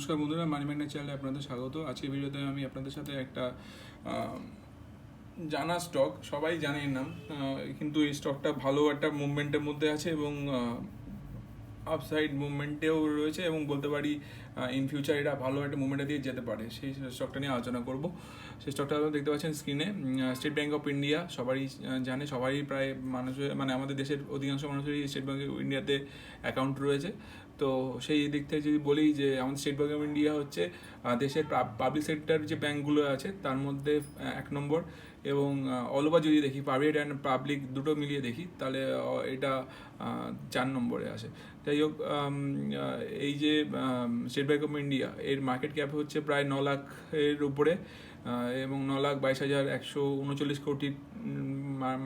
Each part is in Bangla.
নমস্কার বন্ধুরা, মানি ম্যাগনেট চ্যানেলে আপনাদের স্বাগত। আজকের ভিডিওতে আমি আপনাদের সাথে একটা জানা স্টক, সবাই জানে এর নাম, কিন্তু এই স্টকটা ভালো একটা মুভমেন্টের মধ্যে আছে এবং আপসাইড মুভমেন্টেও রয়েছে এবং বলতে পারি ইন ফিউচার এটা ভালো একটা মুভমেন্টে দিয়ে যেতে পারে। সেই স্টকটা নিয়ে আলোচনা করব। সেই স্টকটা দেখতে পাচ্ছেন স্ক্রিনে, স্টেট ব্যাঙ্ক অফ ইন্ডিয়া। সবারই জানে, সবারই প্রায় মানুষের মানে আমাদের দেশের অধিকাংশ মানুষেরই স্টেট ব্যাঙ্ক অফ ইন্ডিয়াতে অ্যাকাউন্ট রয়েছে। তো সেই দিক থেকে যদি বলি যে আমাদের স্টেট ব্যাঙ্ক অফ ইন্ডিয়া হচ্ছে দেশের পাবলিক সেক্টর যে ব্যাঙ্কগুলো আছে তার মধ্যে 1 নম্বর, এবং অল ওভার যদি দেখি প্রাইভেট অ্যান্ড পাবলিক দুটো মিলিয়ে দেখি তাহলে এটা 4 নম্বরে আসে। যাই হোক, এই যে স্টেট ব্যাঙ্ক অফ ইন্ডিয়া এর মার্কেট ক্যাপ হচ্ছে প্রায় 9 লাখের উপরে, এবং 9,22,139 কোটির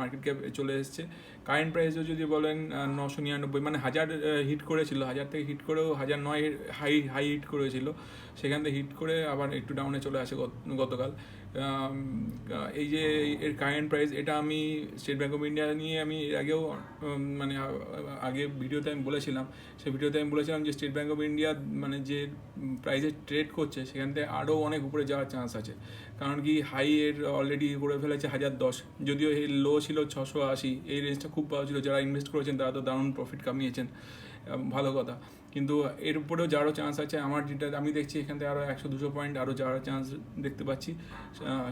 মার্কেট ক্যাপ চলে এসছে। কারেন্ট প্রাইসও যদি বলেন 999, মানে 1000 হিট করেছিল, 1000 থেকে হিট করেও 1009 হাই হিট করেছিল, সেখান থেকে হিট করে আবার একটু ডাউনে চলে আসে গতকাল। এই যে এর কারেন্ট প্রাইস, এটা আমি স্টেট ব্যাঙ্ক অফ ইন্ডিয়া নিয়ে আমি এর আগেও মানে আগে ভিডিওতে আমি বলেছিলাম, সেই ভিডিওতে আমি বলেছিলাম যে স্টেট ব্যাঙ্ক অফ ইন্ডিয়া মানে যে প্রাইসে ট্রেড করছে সেখান থেকে আরও অনেক উপরে যাওয়ার চান্স আছে। কারণ কি, হাই এর অলরেডি করে ফেলেছে 1010, যদিও এর লো ছিল 680। এই রেঞ্জটা খুব ভালো ছিল, যারা ইনভেস্ট করেছেন তারা তো দারুণ প্রফিট কামিয়েছেন, ভালো কথা। কিন্তু এর উপরেও যাওয়ারও চান্স আছে। আমার যেটা আমি দেখছি, এখান থেকে আরও 100-200 পয়েন্ট আরও যাওয়ার চান্স দেখতে পাচ্ছি।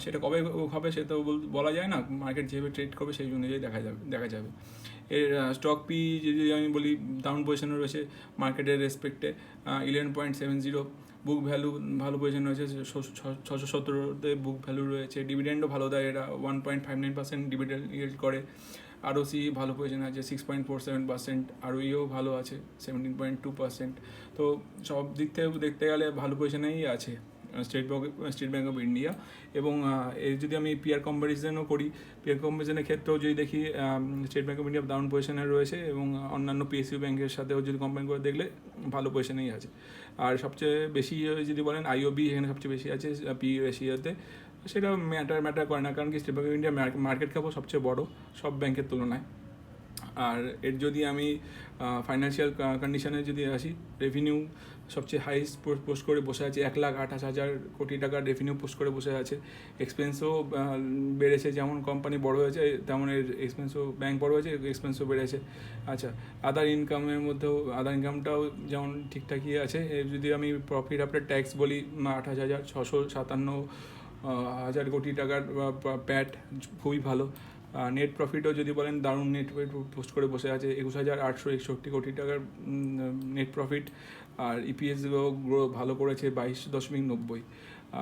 সেটা কবে হবে সেটা বলা যায় না, মার্কেট যেভাবে ট্রেড করবে সেই অনুযায়ী দেখা যাবে। এর স্টক পি যদি আমি বলি, দারুণ পজিশনে রয়েছে মার্কেটের রেসপেক্টে, 11.70। বুক ভ্যালু ভালো পজিশন রয়েছে, 617তে বুক ভ্যালু রয়েছে। ডিভিডেন্ডও ভালো দেয়, এরা 1.59% ডিভিডেন্ড ইয়েল্ড করে। আরওসি ভালো পজিশন আছে 6.47%, আরওইও ভালো আছে 17.2%। তো সব দিক থেকে দেখতে গেলে ভালো পজিশনেই আছে স্টেট ব্যাঙ্ক অফ ইন্ডিয়া। এবং এর যদি আমি পিয়ার কম্প্যারিজনও করি, পিয়ার কম্প্যারিজনের ক্ষেত্রেও যদি দেখি, state Bank of India down পজিশনে রয়েছে এবং অন্যান্য পিএসইউ ব্যাঙ্কের সাথেও যদি কম্পেয়ার করে দেখলে ভালো পজিশনেই আছে। আর সবচেয়ে বেশি যদি বলেন আইওবি, এখানে সবচেয়ে বেশি আছে পি রেশিওতে। সেটা ম্যাটার করে না, কারণ কি State Bank of India market ক্যাপও সবচেয়ে বড় সব ব্যাংকের তুলনায়। আর এর যদি আমি ফাইন্যান্সিয়াল কন্ডিশনে যদি আসি, রেভিনিউ সবচেয়ে হাইস্ট পোস্ট করে বসে আছে, 1,28,000 কোটি টাকার রেভিনিউ পোস্ট করে বসে আছে। এক্সপেন্সও বেড়েছে, যেমন কোম্পানি বড় হয়েছে তেমন এর এক্সপেন্সও, ব্যাংক বড় হয়েছে এক্সপেন্সও বেড়েছে। আচ্ছা, আদার ইনকামটাও যেমন ঠিকঠাকই আছে। যদি আমি প্রফিট আফটার ট্যাক্স বলি, 28,657 কোটি টাকার প্যাট, খুবই ভালো। নেট প্রফিটও যদি বলেন, দারুণ নেট প্রফিট পোস্ট করে বসে আছে, 21,861 কোটি টাকার নেট প্রফিট। আর ইপিএসও ভালো করেছে 22.90।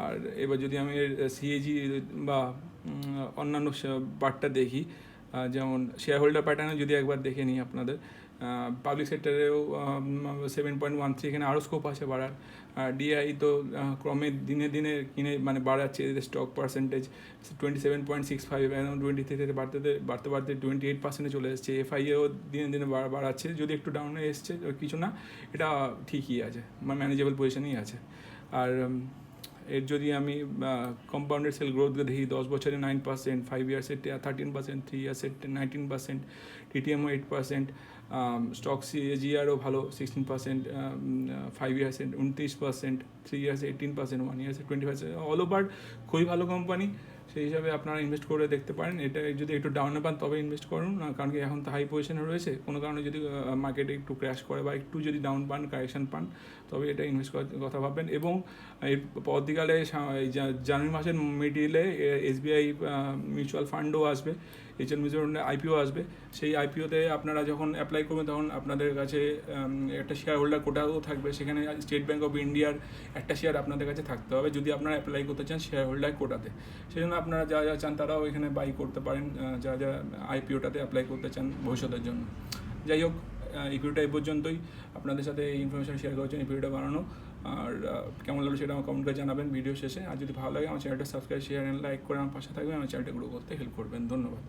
আর এবার যদি আমি সিএজি বা অন্যান্য পার্টটা দেখি, যেমন শেয়ার হোল্ডার প্যাটার্নে যদি একবার দেখে নিই আপনাদের, পাবলিক সেক্টরেও 7.13, এখানে আরও স্কোপ আছে বাড়ার। ডিআই তো ক্রমে দিনে দিনে কিনে মানে বাড়াচ্ছে, এদের স্টক পার্সেন্টেজ 27.65, এবং 23 থেকে বাড়তে 28%-এ চলে এসেছে। এফআইএও দিনে দিনে বাড়াচ্ছে, যদি একটু ডাউনে এসছে কিছু না, এটা ঠিকই আছে, ম্যানেজেবল পজিশনেই আছে। আর এর যদি আমি কম্পাউন্ডেড সেল গ্রোথ দেখি, 10 বছরে 9%, 5 ইয়ার্সে 13%, 3 ইয়ার্সে 19%, টিটিএমও 8%, স্টক সিএজিআরও ভালো 16%, 5 ইয়ার্সে 29%, 3 ইয়ার্সে 18%, 1 ইয়ার্সে 20%। অল ওভার খুবই ভালো কোম্পানি, সেই হিসাবে আপনারা ইনভেস্ট করে দেখতে পারেন। এটা যদি একটু ডাউনে পান তবে ইনভেস্ট করুন, কারণ কি এখন তো হাই পজিশনে রয়েছে। কোনো কারণে যদি মার্কেটে একটু ক্র্যাশ করে বা একটু যদি ডাউন পান, কারেকশন পান, তবে এটা ইনভেস্ট করার কথা ভাববেন। এবং এই পরবর্তীকালে জানুয়ারি মাসের মিডিলে এসবিআই মিউচুয়াল ফান্ডও আসবে, এইচএল মিউচুয়াল ফান্ডে আইপিও আসবে। সেই আইপিওতে আপনারা যখন অ্যাপ্লাই করবেন তখন আপনাদের কাছে একটা শেয়ার হোল্ডার কোটাও থাকবে, সেখানে স্টেট ব্যাঙ্ক অফ ইন্ডিয়ার একটা শেয়ার আপনাদের কাছে থাকতে হবে যদি আপনারা অ্যাপ্লাই করতে চান শেয়ার হোল্ডার কোটাতে। সেই জন্য আপনারা যা চান তারাও এখানে বাই করতে পারেন, যা আইপিওটাতে অ্যাপ্লাই করতে চান ভবিষ্যতের জন্য। যাই হোক, এই ভিডিওটা এই পর্যন্তই। আপনাদের সাথে এই ইনফরমেশন শেয়ার করার জন্য এই ভিডিওটা বানানো। আর কেমন লাগলো সেটা আমার কমেন্ট করে জানাবেন ভিডিও শেষে। আর যদি ভালো লাগে আমার চ্যানেলটা সাবস্ক্রাইব, শেয়ার অ্যান্ড লাইক করে আমার পাশে থাকবেন, আমার চ্যানেলটা গ্রো করতে হেল্প করবেন। ধন্যবাদ।